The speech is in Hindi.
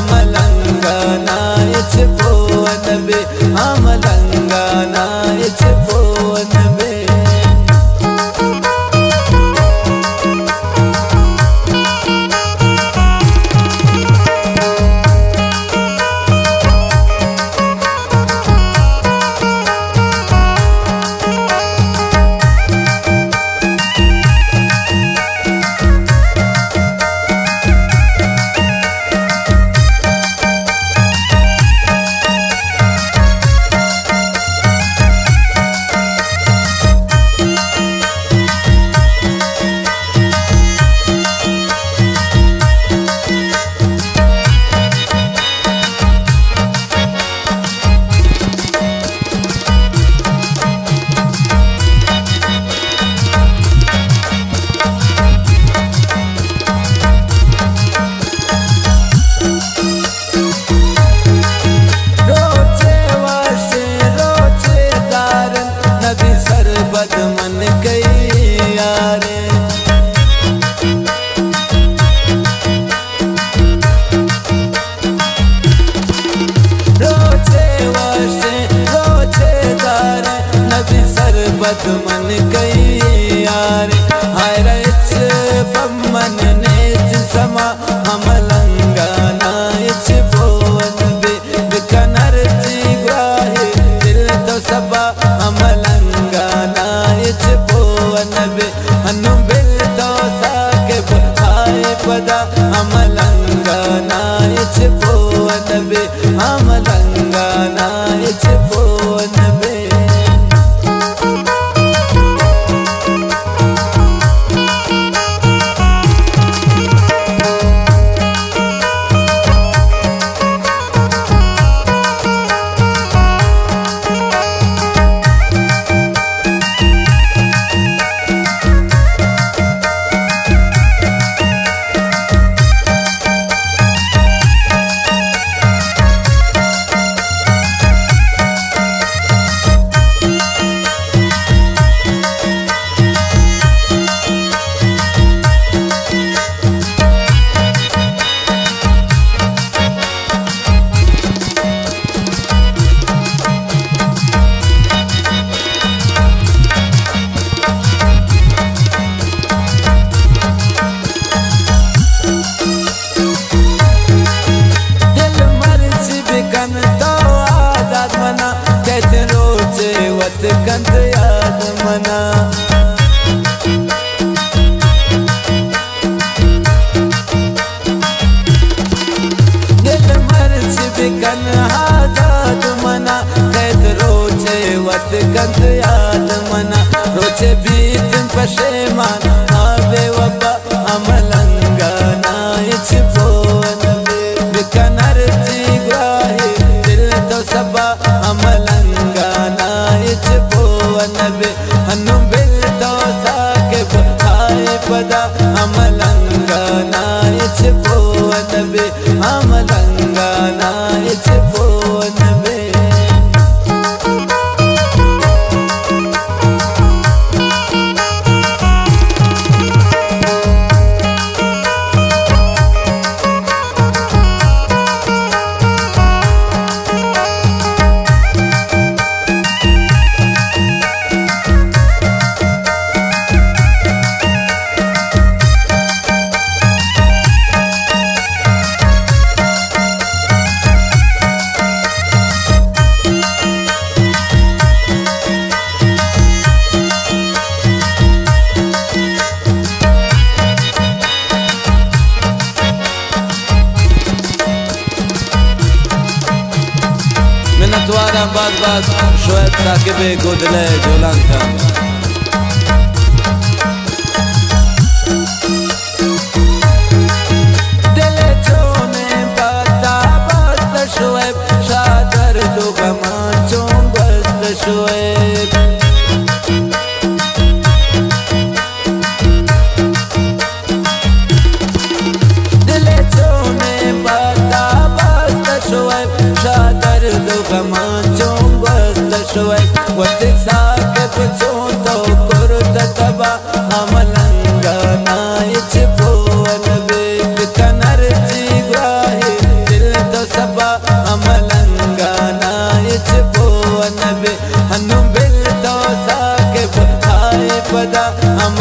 amalangana ichipo nabe amalangana ichipo nabe बदमन कई यारे रोचे वाशे रोचे दारे नबी सर बदमन कई यारे हाय रच बमन नेच समा हमलंगाना इच बोन बे बिकनर जी ग्राहे दिल तो सबा हमलंगाना नबे हनु बिल तो साकिब आए पदा अमलंगाना इचपो नबे अमलंगाना इचपो नबे कंत याद मना दिल मर्च बिकन आजाद मना कैद रोचे वत कंत याद मना रोचे बीत पशेमान आबे वबा अमलंगाना इचपो नबे बिकनर जी ग्राहे दिल तो सबा अमलंगाना इचपो नबे हनु बिल तो साकिब आए पदा अमलंगाना इचपो नबे अमलंगाना इचपो नबे द्वारा बाद बाद शोएब साकिब गोदले जोलान खान दिल छोने बाता बस्त शोएब शादर दो गमा चों बस्त शोएब दिल छोने बाता बस्त शोएब शादर दो गमा वत साकिब चों तो कुर्त तबा अमलंगाना इचपो नबे बिकनर जी ग्राहे दिल